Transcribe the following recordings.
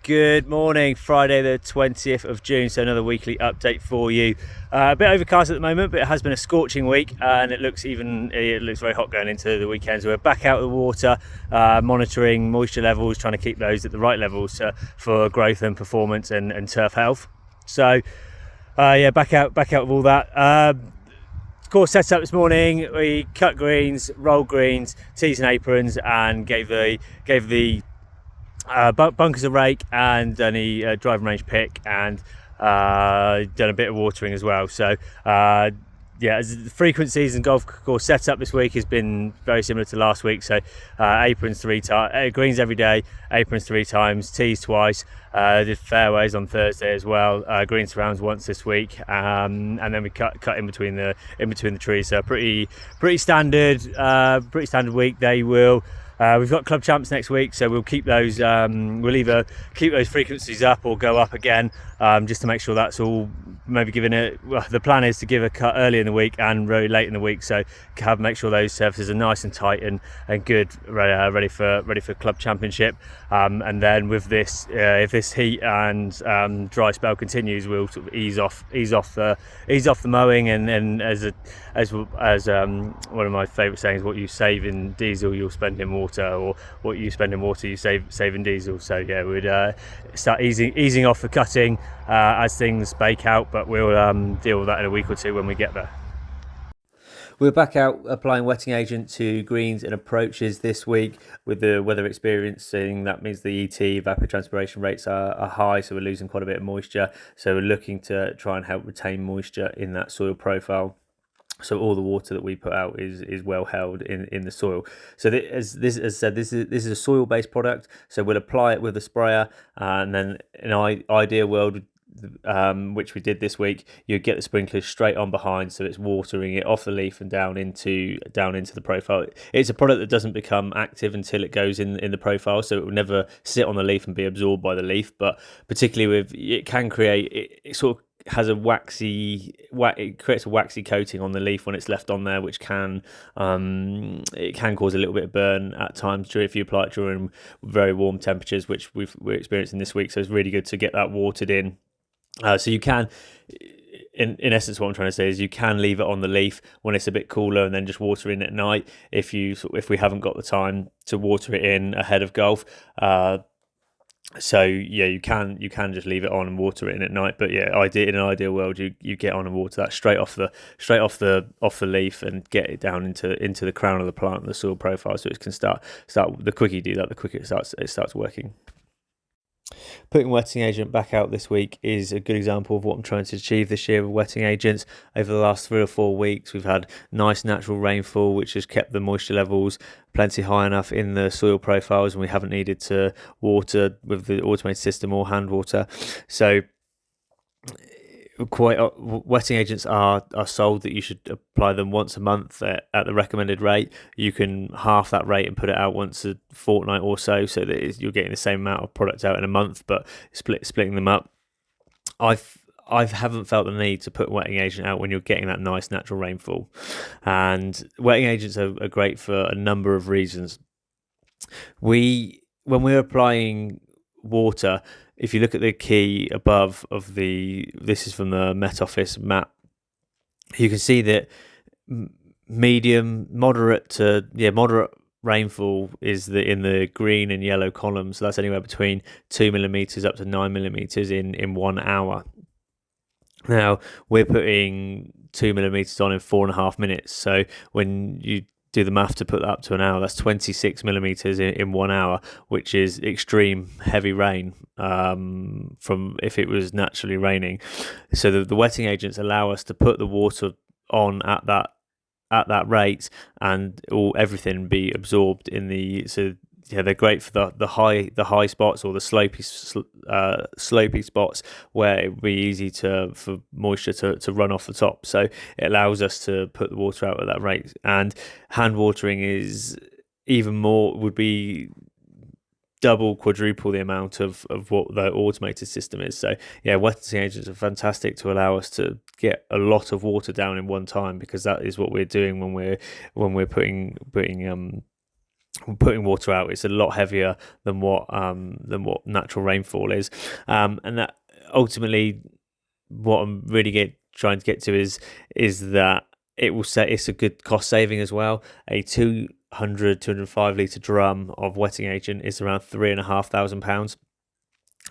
Good morning, Friday the 20th of June, so another weekly update for you. A bit overcast at the moment, but it has been a scorching week and it looks very hot going into the weekend. So we're back out of the water, monitoring moisture levels, trying to keep those at the right levels for growth and performance and turf health. So back out with all that. Course set up this morning, we cut greens, rolled greens, tees and aprons, and gave the bunkers a rake and done a driving range pick and done a bit of watering as well. So as the frequencies and golf course setup this week has been very similar to last week. So aprons greens every day, aprons 3 times, tees twice. Did fairways on Thursday as well. Green surrounds once this week, and then we cut in between the trees. So pretty standard week. They will. We've got club champs next week, so we'll keep those. We'll either keep those frequencies up or go up again, just to make sure that's all. Maybe giving it. Well, the plan is to give a cut early in the week and very late in the week, so make sure those surfaces are nice and tight and good, ready for club championship. And then with this, if this heat and dry spell continues, we'll sort of ease off the mowing, and as one of my favourite sayings, what you save in diesel you'll spend in water, or what you spend in water you save in diesel. So yeah, we'd start easing off the cutting as things bake out, but we'll deal with that in a week or two when we get there. We're back out applying wetting agent to greens and approaches this week with the weather experiencing. That means the ET, evapotranspiration rates are high, so we're losing quite a bit of moisture. So we're looking to try and help retain moisture in that soil profile. So all the water that we put out is well held in the soil. So as said, this is a soil-based product. So we'll apply it with a sprayer, and then in an ideal world, which we did this week, you get the sprinklers straight on behind, so it's watering it off the leaf and down into the profile. It's a product that doesn't become active until it goes in the profile, so it will never sit on the leaf and be absorbed by the leaf. But particularly it can create, it sort of has it creates a waxy coating on the leaf when it's left on there, which can cause a little bit of burn at times if you apply it during very warm temperatures, which we're experiencing this week. So it's really good to get that watered in. So you can, in essence, what I'm trying to say is you can leave it on the leaf when it's a bit cooler and then just water in at night if we haven't got the time to water it in ahead of golf. So yeah, you can just leave it on and water it in at night. But yeah, in an ideal world, you get on and water that straight off the leaf and get it down into the crown of the plant and the soil profile, so it can start. The quicker you do that, the quicker it starts working. Putting wetting agent back out this week is a good example of what I'm trying to achieve this year with wetting agents. Over the last 3 or 4 weeks, we've had nice natural rainfall, which has kept the moisture levels plenty high enough in the soil profiles, and we haven't needed to water with the automated system or hand water. So wetting agents are sold that you should apply them once a month at the recommended rate. You can half that rate and put it out once a fortnight or so that you're getting the same amount of product out in a month, but splitting them up. I haven't felt the need to put wetting agent out when you're getting that nice natural rainfall, and wetting agents are great for a number of reasons. When we're applying water, if you look at the key above this is from the Met Office map, you can see that moderate rainfall is in the green and yellow columns. So that's anywhere between 2 millimeters up to 9 millimeters in 1 hour. Now we're putting 2 millimeters on in 4.5 minutes. So when you do the math to put that up to an hour, that's 26 millimeters in 1 hour, which is extreme heavy rain from if it was naturally raining. So the wetting agents allow us to put the water on at that rate, and everything be absorbed in the. So yeah, they're great for the high spots or the slopey spots where it would be easy for moisture to run off the top. So it allows us to put the water out at that rate. And hand watering would be double, quadruple the amount of what the automated system is. So yeah, wetting agents are fantastic to allow us to get a lot of water down in one time, because that is what we're doing when we're putting putting water out, it's a lot heavier than what natural rainfall is, and that ultimately what I'm really trying to get to is that it will say it's a good cost saving as well. A 205 litre drum of wetting agent is around £3,500.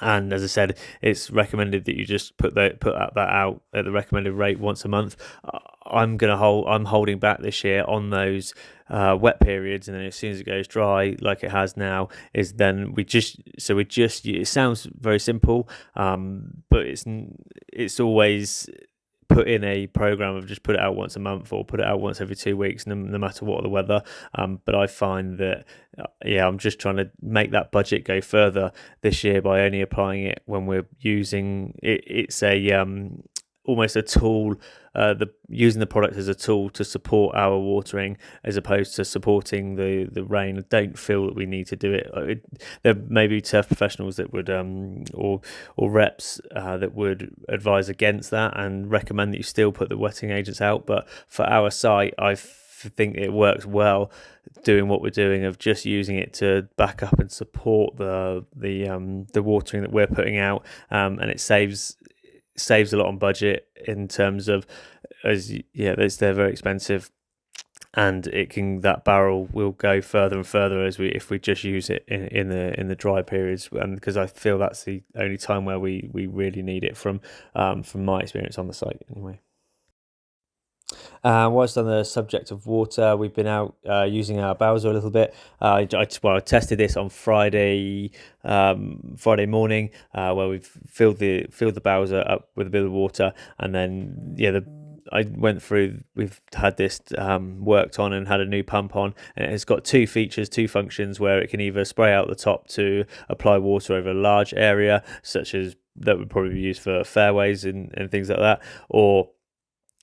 And as I said, it's recommended that you just put that out at the recommended rate once a month. I'm holding back this year on those wet periods, and then as soon as it goes dry, like it has now, is then it sounds very simple, but it's always put in a program of just put it out once a month or put it out once every 2 weeks, no matter what the weather. But I find that I'm just trying to make that budget go further this year by only applying it when we're using it. It's a almost a tool, using the product as a tool to support our watering as opposed to supporting the rain. I don't feel that we need to do it. There may be turf professionals that would or reps that would advise against that and recommend that you still put the wetting agents out, but for our site I think it works well doing what we're doing of just using it to back up and support the watering that we're putting out, and it saves a lot on budget in terms of they're very expensive, and that barrel will go further and further if we just use it in the dry periods, and because I feel that's the only time where we really need it from my experience on the site anyway. Whilst on the subject of water, we've been out using our bowser a little bit. I tested this on Friday morning, where we've filled the bowser up with a bit of water, and then I went through. We've had this worked on and had a new pump on, and it's got two functions where it can either spray out the top to apply water over a large area, such as that would probably be used for fairways and things like that, or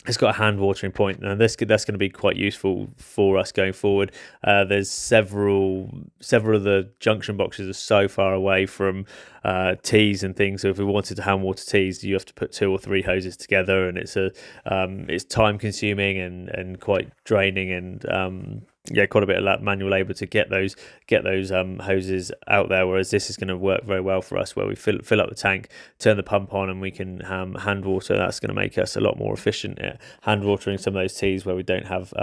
it's got a hand watering point. Now that's going to be quite useful for us going forward. There's several of the junction boxes are so far away from tees and things, so if we wanted to hand water tees, you have to put 2 or 3 hoses together, and it's time consuming and quite draining, and quite a bit of manual labour to get those hoses out there. Whereas this is going to work very well for us, where we fill up the tank, turn the pump on, and we can hand water. That's going to make us a lot more efficient at hand watering some of those tees where we don't have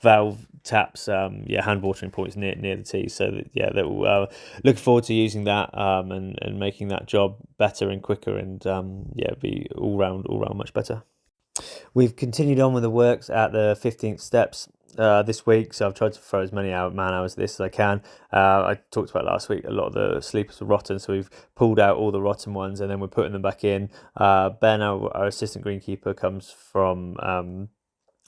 valve taps, hand watering points near the tees. So that will look forward to using that and making that job better and quicker, and be all round much better. We've continued on with the works at the 15th steps this week, so I've tried to throw as many man hours of this as I can. I talked about last week, a lot of the sleepers were rotten, so we've pulled out all the rotten ones and then we're putting them back in. Ben, our assistant greenkeeper, comes from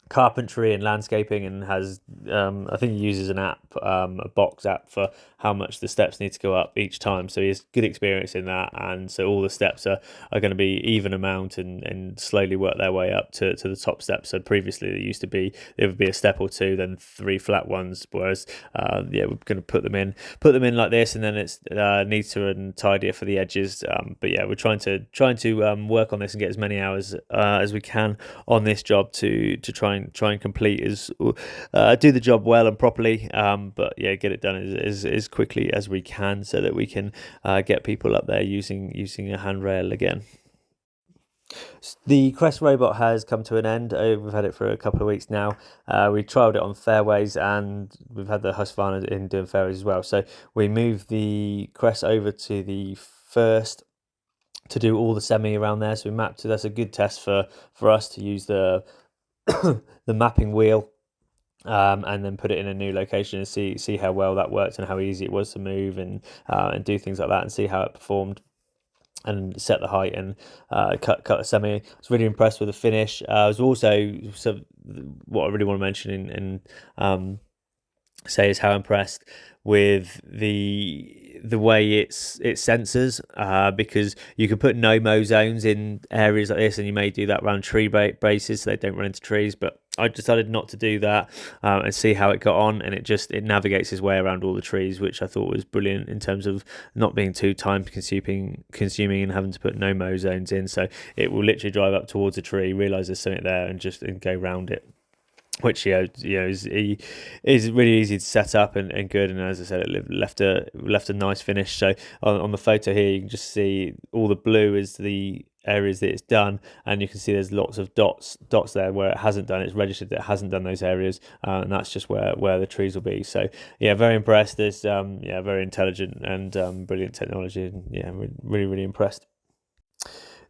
carpentry and landscaping, and has I think he uses an app, a box app, for how much the steps need to go up each time, so he has good experience in that, and so all the steps are going to be even amount and slowly work their way up to the top steps. So previously there would be a step or two, then 3 flat ones, whereas we're going to put them in like this, and then it's neater and tidier for the edges, but we're trying to work on this and get as many hours as we can on this job to try and complete do the job well and properly, but get it done as quickly as we can, so that we can get people up there using a handrail again. The Crest robot has come to an end. We've had it for a couple of weeks now. We trialled it on fairways, and we've had the Husqvarna in doing fairways as well. So we moved the Crest over to the first to do all the semi around there. So we mapped it. That's a good test for us to use the the mapping wheel, and then put it in a new location and see how well that worked and how easy it was to move and do things like that, and see how it performed and set the height and cut the semi. I was really impressed with the finish. I was also, what I really want to mention and say is how impressed with the way it sensors, because you can put no-mow zones in areas like this, and you may do that around tree braces so they don't run into trees, but I decided not to do that, and see how it got on, and it navigates its way around all the trees, which I thought was brilliant in terms of not being too time consuming and having to put no-mow zones in. So it will literally drive up towards a tree, realise there's something there, and go round it. which is really easy to set up and good. And as I said, it left a nice finish. So on the photo here, you can just see all the blue is the areas that it's done, and you can see there's lots of dots there where it hasn't done. It's registered that it hasn't done those areas, and that's just where the trees will be. So yeah, very impressed. There's very intelligent and brilliant technology, and yeah, really impressed.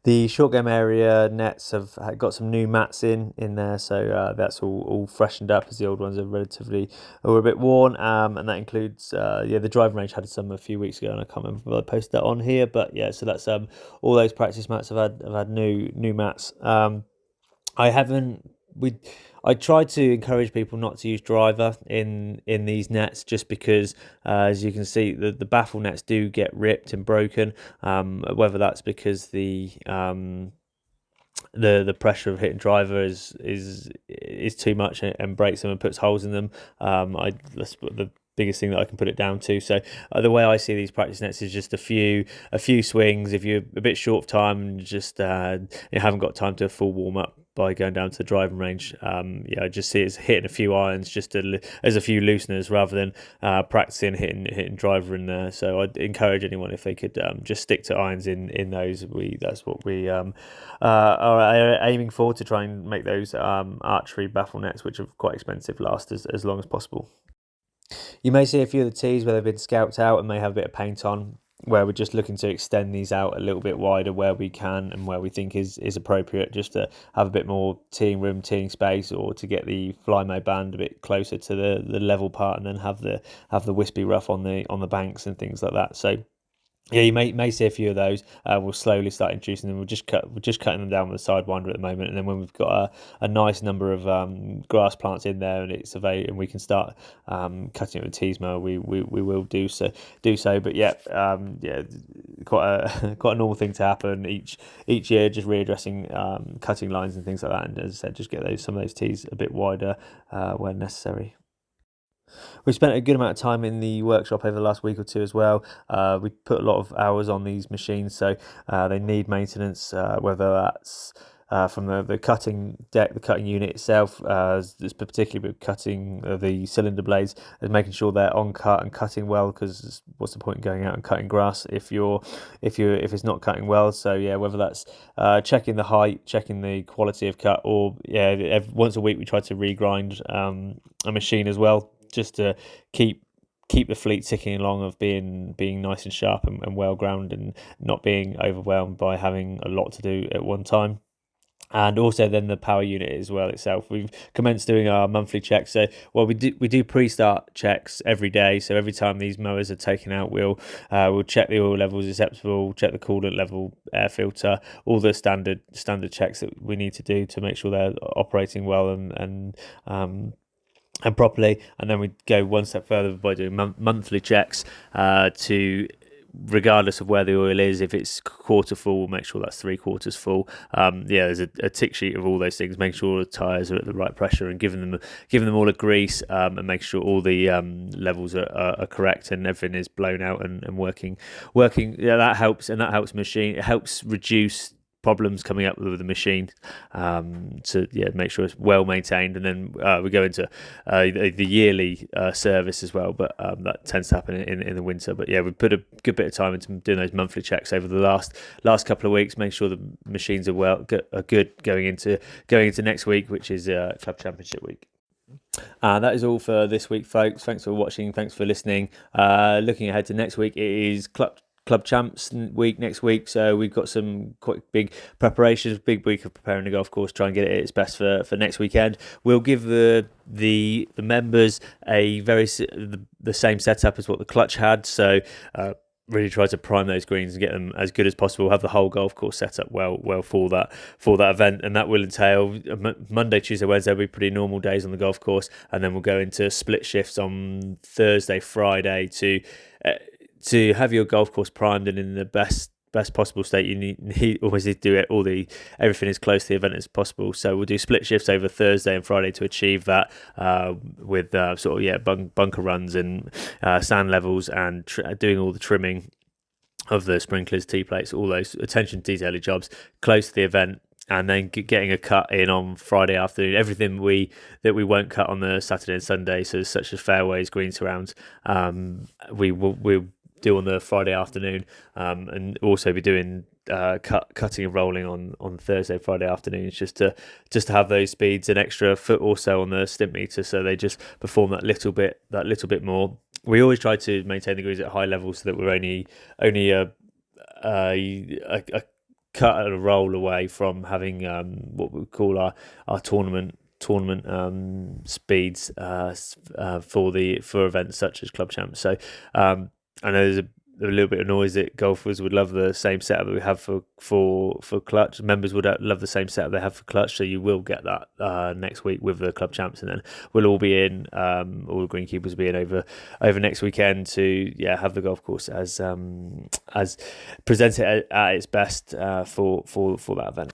The short game area nets have got some new mats in there, so that's all freshened up, as the old ones are a bit worn. And that includes the driving range had some a few weeks ago, and I can't remember if I posted that on here, but yeah, so that's all those practice mats have had new mats. I haven't we I try to encourage people not to use driver in these nets, just because as you can see the baffle nets do get ripped and broken, whether that's because the pressure of hitting driver is too much and breaks them and puts holes in them. That's the biggest thing that I can put it down to. So the way I see these practice nets is just a few swings. If you're a bit short of time and just you haven't got time to full warm up by going down to the driving range, I just see it's hitting a few irons as a few looseners, rather than practicing hitting driver in there. So I'd encourage anyone, if they could just stick to irons in those. That's what we are aiming for, to try and make those archery baffle nets, which are quite expensive, last as long as possible. You may see a few of the tees where they've been scalped out and may have a bit of paint on, where we're just looking to extend these out a little bit wider where we can and where we think is appropriate, just to have a bit more teeing room, teeing space, or to get the Flymo band a bit closer to the level part, and then have the wispy rough on the banks and things like that. So yeah, you may see a few of those. We'll slowly start introducing them. We're just cutting them down with the sidewinder at the moment, and then when we've got a nice number of grass plants in there, and it's available, and we can start cutting it with a tees mower, we will do so. But quite a normal thing to happen each year, just readdressing cutting lines and things like that. And as I said, just get some of those tees a bit wider when necessary. We spent a good amount of time in the workshop over the last week or two as well. We put a lot of hours on these machines, so they need maintenance, whether that's from the cutting deck, the cutting unit itself, particularly with cutting the cylinder blades, is making sure they're on cut and cutting well, because what's the point in going out and cutting grass if it's not cutting well? So yeah, whether that's checking the height, checking the quality of cut, or once a week we try to regrind a machine as well, just to keep the fleet ticking along, of being nice and sharp and well ground, and not being overwhelmed by having a lot to do at one time. And also then the power unit as well itself. We've commenced doing our monthly checks. So we do pre-start checks every day. So every time these mowers are taken out, we'll check the oil levels acceptable, check the coolant level, air filter, all the standard checks that we need to do to make sure they're operating well and properly. And then we go one step further by doing monthly checks to, regardless of where the oil is, if it's quarter full, we'll make sure that's 3/4 full. There's a tick sheet of all those things, making sure the tyres are at the right pressure, and giving them all a grease, and make sure all the levels are correct and everything is blown out and working. Yeah, that helps, and that helps machine. It helps reduce problems coming up with the machine, to make sure it's well maintained. And then we go into the yearly service as well, but that tends to happen in the winter. But yeah, we put a good bit of time into doing those monthly checks over the last couple of weeks, make sure the machines are good going into next week, which is Club Championship week. That is all for this week, folks. Thanks for watching. Thanks for listening. Looking ahead to next week, it is Club Champs week next week, so we've got some quite big preparations, big week of preparing the golf course, try and get it at its best for next weekend. We'll give the members the same setup as what the Clutch had, so really try to prime those greens and get them as good as possible. Have the whole golf course set up well for that event, and that will entail Monday, Tuesday, Wednesday will be pretty normal days on the golf course, and then we'll go into split shifts on Thursday, Friday to have your golf course primed and in the best possible state. You always need to do it. Everything as close to the event as possible. So we'll do split shifts over Thursday and Friday to achieve that, with bunker runs and sand levels, and doing all the trimming of the sprinklers, T-plates, all those attention to detail jobs close to the event, and then getting a cut in on Friday afternoon. Everything that we won't cut on the Saturday and Sunday, so such as fairways, greens, surrounds, we'll do on the Friday afternoon, and also be doing cutting and rolling on Thursday, Friday afternoons, just to have those speeds an extra foot or so on the stimp meter, so they just perform that little bit more. We always try to maintain the greens at high levels so that we're only a cut and a roll away from having what we call our tournament speeds for events such as Club Champs. So I know there's a little bit of noise that golfers would love the same setup that we have for clutch. Members would love the same setup they have for clutch, so you will get that next week with the Club Champs, and then we'll all be in, all the greenkeepers will be in over next weekend to have the golf course as presented at its best for that event.